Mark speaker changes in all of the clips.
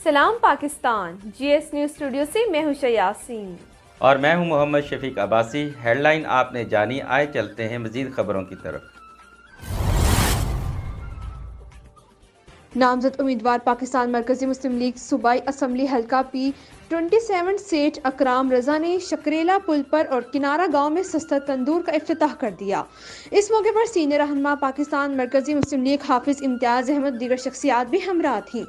Speaker 1: سلام پاکستان، جی S news studio سے میں ہوں یاسین
Speaker 2: اور میں ہوں محمد شفیق عباسی۔ ہیڈ لائن آپ نے جانی، آئے چلتے ہیں مزید خبروں کی طرف۔
Speaker 1: نامزد امیدوار پاکستان مرکزی مسلم لیگ صوبائی اسمبلی حلقہ پی 27 سیٹھ اکرام رضا نے شکریلا پل پر اور کنارہ گاؤں میں سستا تندور کا افتتاح کر دیا۔ اس موقع پر سینئر رہنما پاکستان مرکزی مسلم لیگ حافظ امتیاز احمد دیگر شخصیات بھی ہمراہ تھیں۔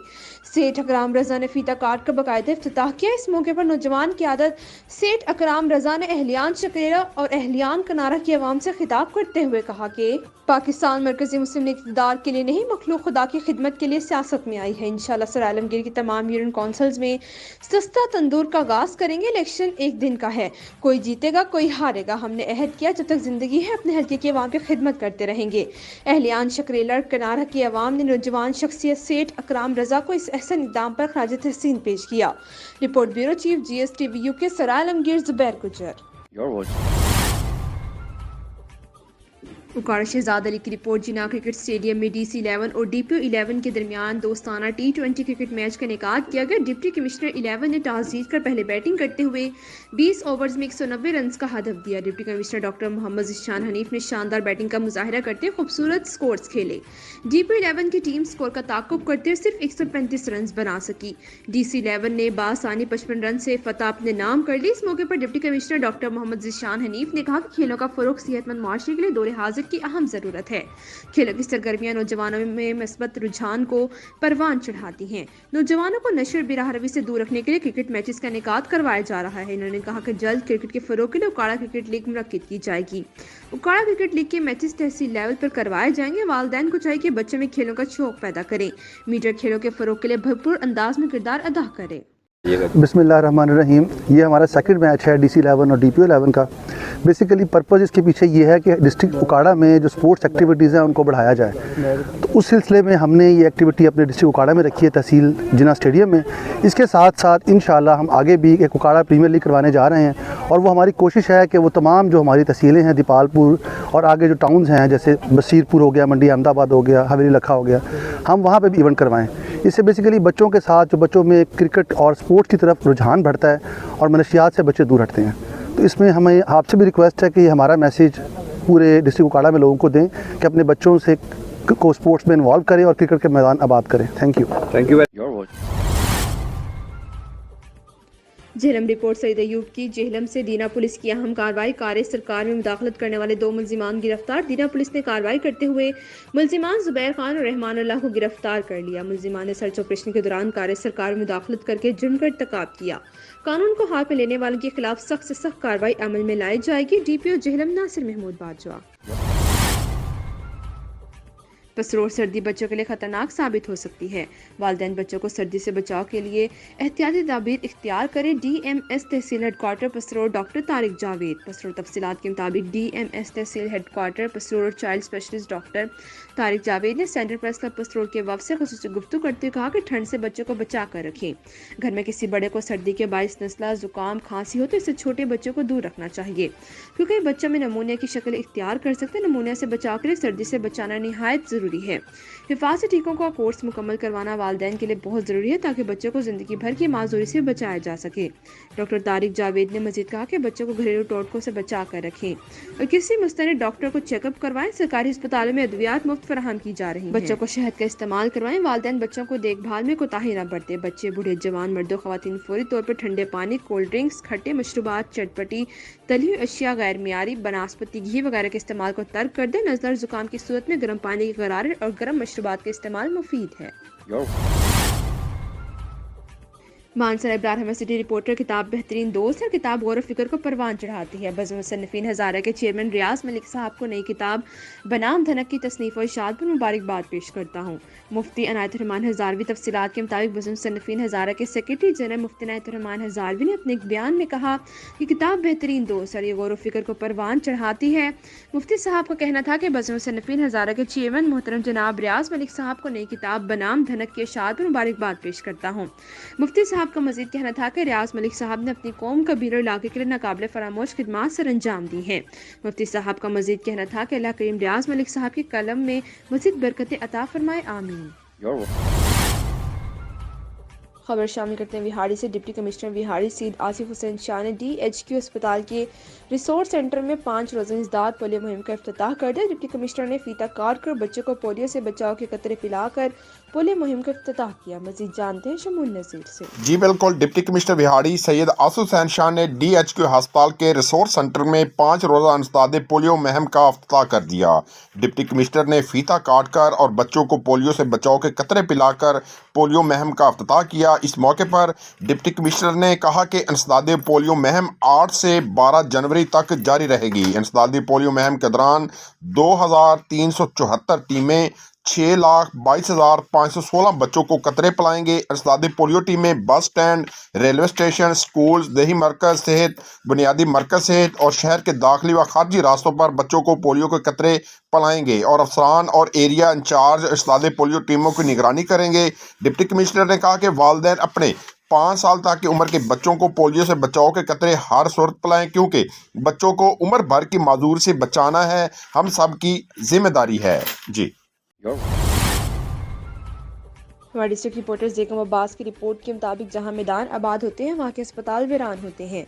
Speaker 1: سیٹھ اکرام رضا نے فیتہ کاٹ کر باقاعدہ افتتاح کیا۔ اس موقع پر نوجوان قیادت سیٹھ اکرام رضا نے اہلیان شکریلا اور اہلیان کنارہ کی عوام سے خطاب کرتے ہوئے کہا کہ پاکستان مرکزی مسلم لیگ اقتدار کے لیے نہیں، مخلوق خدا کی خدمت کے لیے سیاست میں آئی ہے۔ انشاءاللہ سرعالمگیر کی تمام یونین کونسلز میں سستا تندور کا آغاز کریں گے۔ الیکشن ایک دن کا ہے، کوئی جیتے گا کوئی ہارے گا۔ ہم نے عہد کیا جب تک زندگی ہے اپنے حلقے کی عوام کی خدمت کرتے رہیں گے۔ اہلیان شکریلا کنارہ کی عوام نے نوجوان شخصیت سیٹھ اکرام رضا کو اس احسن اقدام پر خراج تحسین پیش کیا۔ رپورٹ بیورو چیف جی ایس ٹی وی UK سرعالمگیر زبیر گجر۔ اکاڑا شہزاد علی کی رپورٹ۔ جناح کرکٹ اسٹیڈیم میں DC-11 اور DPO-11 کے درمیان دوستانہ T20 کرکٹ میچ کا انعقاد کیا گیا۔ ڈپٹی کمشنر 11 نے ٹاس جیت کر پہلے بیٹنگ کرتے ہوئے 20 اوورز میں 190 رنز کا ہدف دیا۔ ڈپٹی کمشنر ڈاکٹر محمد ذیشان حنیف نے شاندار بیٹنگ کا مظاہرہ کرتے ہوئے خوبصورت سکورز کھیلے۔ DPO-11 کی ٹیم سکور کا تعاقب کرتے ہوئے صرف 135 رنز بنا سکی۔ DC-11 نے بآسانی 55 رن سے فتح اپنے نام کر لی۔ اس موقع پر ڈپٹی کمشنر ڈاکٹر محمد ذیشان حنیف نے کہا کہ کھیلوں کا فروغ صحت مند معاشرے کے لیے دور حاضر کی اہم ضرورت ہے۔ کھیلوں کی سرگرمیاں نوجوانوں میں مثبت رجحان کو پروان چڑھاتی ہیں۔ نوجوانوں کو نشے اور براہ روی سے دور رکھنے کے لیے کرکٹ میچز کا انعقاد کروایا جا رہا ہے۔ انہوں نے کہا کہ جلد کرکٹ کے فروغ کے لیے اکاڑا کرکٹ لیگ منعقد کی جائے گی۔ اکاڑا کرکٹ لیگ کے میچز تحصیل لیول پر کروائے جائیں گے۔ والدین کو چاہیے کہ بچوں میں کھیلوں کا شوق پیدا کریں۔ میڈیا کھیلوں کے فروغ کے لیے بھرپور انداز میں کردار ادا کرے۔
Speaker 3: بسم اللہ الرحمن الرحیم۔ یہ ہمارا سیکنڈ میچ ہے DC-11 اور DPO-11 کا۔ بیسیکلی پرپز اس کے پیچھے یہ ہے کہ ڈسٹرکٹ اکاڑا میں جو سپورٹس ایکٹیویٹیز ہیں ان کو بڑھایا جائے، تو اس سلسلے میں ہم نے یہ ایکٹیویٹی اپنے ڈسٹرکٹ اکاڑا میں رکھی ہے، تحصیل جناح اسٹیڈیم میں۔ اس کے ساتھ ساتھ انشاءاللہ ہم آگے بھی ایک اکاڑا پریمیئر لیگ کروانے جا رہے ہیں، اور وہ ہماری کوشش ہے کہ وہ تمام جو ہماری تحصیلیں ہیں، دیپال پور اور آگے جو ٹاؤنز ہیں جیسے بصیر پور ہو گیا، منڈی احمد آباد ہو گیا، حویلی لکھا ہو گیا، ہم وہاں پہ بھی ایونٹ کروائیں۔ اس سے بیسیکلی بچوں کے ساتھ جو بچوں میں کرکٹ اور سپورٹس کی طرف رجحان بڑھتا ہے اور منشیات سے بچے دور ہٹتے ہیں۔ تو اس میں ہمیں آپ سے بھی ریکویسٹ ہے کہ یہ ہمارا میسیج پورے ڈسٹرکٹ اکاڑا میں لوگوں کو دیں کہ اپنے بچوں سے کو سپورٹس میں انوالو کریں اور کرکٹ کے میدان آباد کریں۔ Thank you.
Speaker 1: Jhelum report Saeed Ayub کی۔ جہلم سے دینا پولیس کی اہم کارروائی۔ کار سرکار میں مداخلت کرنے والے 2 ملزمان گرفتار۔ دینا پولیس نے کارروائی کرتے ہوئے ملزمان زبیر خان اور رحمان اللہ کو گرفتار کر لیا۔ ملزمان نے سرچ آپریشن کے دوران کار سرکار میں مداخلت کر کے جرم کا ارتکاب کیا۔ قانون کو ہاتھ میں لینے والوں کے خلاف سخت سے سخت کارروائی عمل میں لائی جائے گی۔ DPO جہلم ناصر محمود باجوہ۔ پسرور سردی بچوں کے لیے خطرناک ثابت ہو سکتی ہے، والدین بچوں کو سردی سے بچاؤ کے لیے احتیاطی تدابیر اختیار کریں۔ DMS tehsil headquarter Pasrur doctor Tariq Javed. Pasrur تفصیلات کے مطابق DMS tehsil headquarter Pasrur اور child specialist doctor Tariq Javed نے سینٹرل پریس کلب پسرور کے وفد سے خصوصی گفتگو کرتے ہوئے کہا کہ ٹھنڈ سے بچوں کو بچا کر رکھیں۔ گھر میں کسی بڑے کو سردی کے باعث نزلہ، زکام، کھانسی ہو تو اسے چھوٹے بچوں کو دور رکھنا چاہیے، کیونکہ یہ بچوں میں نمونیا کی شکل اختیار کر سکتے ہیں۔ نمونیا سے بچاؤ کے لیے سردی سے بچانا نہایت ضروری ہے۔ حفاظتی ٹیکوں کا کورس مکمل کروانا والدین کے لیے بہت ضروری ہے تاکہ بچوں کو زندگی بھر کی معذوری سے بچایا جا سکے۔ ڈاکٹر طارق جاوید نے مزید کہا کہ بچوں کو گھریلو ٹوٹکوں سے بچا کر رکھیں اور کسی مستند ڈاکٹر کو چیک اپ کروائیں۔ سرکاری ہسپتالوں میں ادویات مفت فراہم کی جا رہی ہیں۔ بچوں کو شہد کا استعمال کروائیں۔ والدین بچوں کو دیکھ بھال میں کوتاہی نہ برتیں۔ بچے، بوڑھے، جوان، مرد و خواتین فوری طور پر ٹھنڈے پانی، کولڈ ڈرنکس، کھٹے مشروبات، چٹپٹی تلی ہوئی اشیاء، غیر معیاری بناسپتی گھی وغیرہ کے استعمال کو ترک کر دیں۔ نزلہ اور زکام کی صورت میں گرم پانی کی غرارے اور گرم مشروبات کے استعمال مفید ہے۔ مانسر ابرار احمد سٹی رپورٹر۔ کتاب بہترین دوست ہے، کتاب غور و فکر کو پروان چڑھاتی ہے۔ بزم مصنفین ہزارہ کے چیئرمین ریاض ملک صاحب کو نئی کتاب بنام دھنک کی تصنیف و اشاعت پر مبارکباد پیش کرتا ہوں۔ مفتی عنایت الرحمن ہزاروی۔ تفصیلات کے مطابق بزم مصنفین ہزارہ کے سیکریٹری جنرل مفتی عنایت الرحمن ہزاروی نے اپنے ایک بیان میں کہا کہ کتاب بہترین دوست ہے اور یہ غور و فکر کو پروان چڑھاتی ہے۔ مفتی صاحب کا کہنا تھا کہ بزم مصنفین ہزارہ کے چیئرمین محترم جناب ریاض ملک صاحب کو نئی کتاب بنام دھنک کی اشاعت پر مبارکباد پیش کرتا ہوں۔ مفتی صاحب کا مزید کہنا تھا کہ ریاض ملک صاحب نے اپنی قوم کبیر اور علاقے کے لیے ناقابل فراموش خدمات سر انجام دی ہیں۔ مفتی صاحب کا مزید کہنا تھا کہ اللہ کریم ریاض ملک صاحب کی قلم میں مزید برکتیں عطا فرمائے، آمین۔ خبر شامل کرتے ہیں وہاڑی سے۔ ڈپٹی کمشنر وہاڑی سید آصف حسین شاہ نے DHQ اسپتال کے ریسورس سینٹر میں 5 روزہ انسداد پولیو مہم کا افتتاح کر دیا۔ ڈپٹی کمشنر نے فیتہ کاٹ کر بچوں کو پولیو سے بچاؤ کے قطرے پلا کر پولیو مہم کا افتتاح کیا۔ مزید جانتے ہیں شمول نذیر سے۔
Speaker 4: جی بالکل، ڈپٹی کمشنر وہاڑی سید آصف حسین شاہ نے DHQ ہسپتال کے ریسورس سینٹر میں 5 روزہ انسداد پولیو مہم کا افتتاح کر دیا۔ ڈپٹی کمشنر نے فیتہ کاٹ کر اور بچوں کو پولیو سے بچاؤ کے قطرے پلا کر پولیو مہم کا افتتاح کیا۔ اس موقع پر ڈپٹی کمشنر نے کہا کہ انسداد پولیو مہم 8 سے 12 جنوری تک جاری رہے گی۔ انسداد پولیو مہم کے دوران 2374 ٹیمیں 6,22,516 بچوں کو قطرے پلائیں گے۔ انسداد پولیو ٹیمیں bus stand, railway station, schools, دیہی مرکز صحت، بنیادی مرکز صحت اور شہر کے داخلی و خارجی راستوں پر بچوں کو پولیو کے قطرے پلائیں گے اور افسران اور ایریا انچارج انسداد پولیو ٹیموں کی نگرانی کریں گے۔ ڈپٹی کمشنر نے کہا کہ والدین اپنے 5 سال تک کی عمر کے بچوں کو پولیو سے بچاؤ کے قطرے ہر صورت پلائیں، کیونکہ بچوں کو عمر بھر کی معذور سے بچانا ہے ہم سب کی ذمہ داری ہے۔ جی
Speaker 1: ہمارے ڈسٹرکٹ رپورٹر زیکم عباس کی رپورٹ کے مطابق جہاں میدان آباد ہوتے ہیں وہاں کے اسپتال ویران ہوتے ہیں۔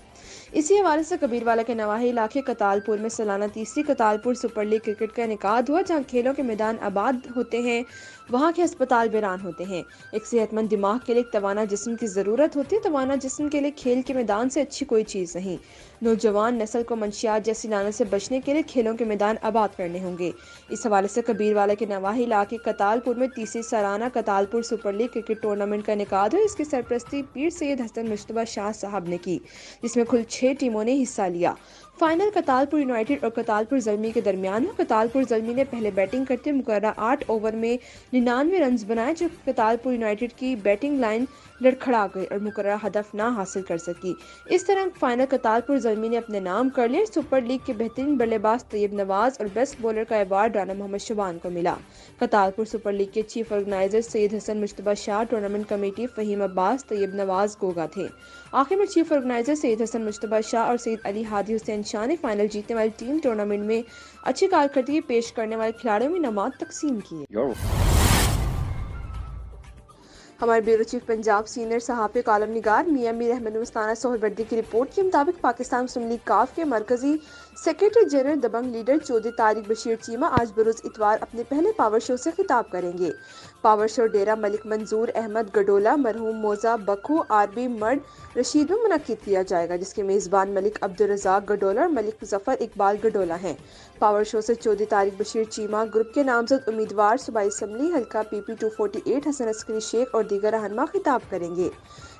Speaker 1: اسی حوالے سے کبیروالا کے نواحی علاقے کتال پور میں سالانہ 30ویں کتال پور سپر لیگ کرکٹ کا انعقاد ہوا۔ جہاں کھیلوں کے میدان آباد ہوتے ہیں وہاں کے اسپتال ویران ہوتے ہیں۔ ایک صحت مند دماغ کے لیے ایک توانا جسم کی ضرورت ہوتی ہے۔ توانا جسم کے لیے کھیل کے میدان سے اچھی کوئی چیز نہیں۔ نوجوان نسل کو منشیات جیسی لانت سے بچنے کے لیے کھیلوں کے میدان آباد کرنے ہوں گے۔ اس حوالے سے کبیروالا کے نواحی علاقے کتال پور میں 30ویں سالانہ کتال پور سپر لیگ کرکٹ ٹورنامنٹ کا انعقاد ہوا۔ اس کی سرپرستی پیر سید حسن مشتبہ شاہ صاحب نے کی، جس میں کل 6 ٹیموں نے حصہ لیا۔ فائنل کتال پور یونائیٹڈ اور کتال پور زلمی کے درمیان ہوا۔ کتال پور زلمی نے پہلے بیٹنگ کرتے مقررہ 8 اوور میں 99 رنز بنائے، جو کتال پور یونائیٹڈ کی بیٹنگ لائن لڑکھڑا گئی اور مقررہ ہدف نہ حاصل کر سکی۔ اس طرح فائنل کتال پور زلمی نے اپنے نام کر لیا۔ سپر لیگ کے بہترین بلے باز طیب نواز اور بیسٹ بولر کا ایوارڈ رانا محمد شبان کو ملا۔ کتال پور سپر لیگ کے چیف آرگنائزر سید حسن مشتبہ شاہ، ٹورنامنٹ کمیٹی فہیم عباس، طیب نواز گوگا تھے۔ آخر میں چیف آرگنائزر سید حسن مشتبہ شاہ اور سید علی ہادی حسین شاہ نے فائنل جیتنے والی ٹیم ٹورنامنٹ میں اچھی کارکردگی پیش کرنے والے کھلاڑیوں میں انعامات تقسیم کیے۔ ہمارے بیورو چیف پنجاب سینئر صحافی کالم نگار میاں میر احمد مستانہ سہروردی کی رپورٹ کے مطابق پاکستان مسلم لیگ کاف کے مرکزی سیکرٹری جنرل دبنگ لیڈر چودھری طارق بشیر چیمہ آج بروز اتوار اپنے پہلے پاور شو سے خطاب کریں گے۔ پاور شو ڈیرہ ملک منظور احمد گڈولا، مرحوم موزہ بکھو، RB مرد رشید میں منعقد کیا جائے گا، جس کے میزبان ملک عبدالرزاق گڈولا اور ملک ظفر اقبال گڈولا ہیں۔ پاور شو سے چودھری طارق بشیر چیمہ گروپ کے نامزد امیدوار صوبائی اسمبلی حلقہ PP 248 حسن عسکری شیخ اور دیگر رہنما خطاب کریں گے۔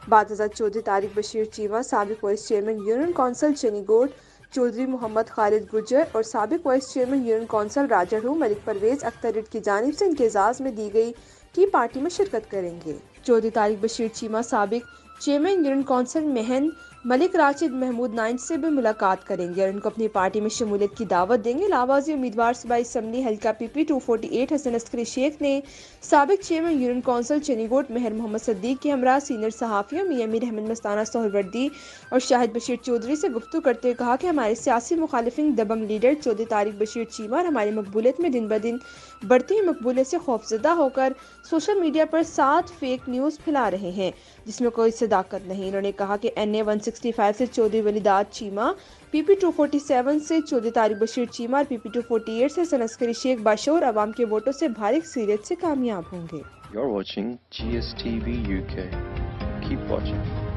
Speaker 1: بعد ازاں چودھری طارق بشیر چیمہ سابق وائس چیئرمین یونین کونسل چنی گوڈ چودھری محمد خالد گجر اور سابق وائس چیئرمین یونین کونسل راجڑو ملک پرویز اختر رٹ کی جانب سے ان کے اعزاز میں دی گئی ٹی پارٹی میں شرکت کریں گے۔ چودھری طارق بشیر چیمہ سابق چیئرمین یونین کونسل مہن ملک راشد محمود نائن سے بھی ملاقات کریں گے اور ان کو اپنی پارٹی میں شمولیت کی دعوت دیں گے۔ علاوہ ازیں امیدوار صوبائی اسمبلی حلقہ PP 248 حسن عسکری شیخ نے سابق چیئرمین یونین کونسل چنی گوٹ مہر محمد صدیق کے ہمراہ سینئر صحافیوں میاں میر احمد مستانہ سہروردی اور شاہد بشیر چودھری سے گفتگو کرتے ہوئے کہا کہ ہمارے سیاسی مخالفین دبنگ لیڈر چودھری طارق بشیر چیمہ اور ہماری مقبولیت میں دن بدن بڑھتی ہوئی مقبولیت سے خوفزدہ ہو کر سوشل میڈیا پر 7 فیک نیوز پھیلا رہے ہیں، جس میں کوئی صداقت نہیں۔ انہوں نے کہا کہ NA 165 سے چودھری ولی داد چیمہ، PP 247 سے چودھری طارق بشیر چیمہ اور PP 248 سے حسن عسکری شیخ باشعور عوام کے ووٹوں سے بھاری اکثریت سے کامیاب ہوں گے۔
Speaker 5: You're watching GSTV UK. Keep watching.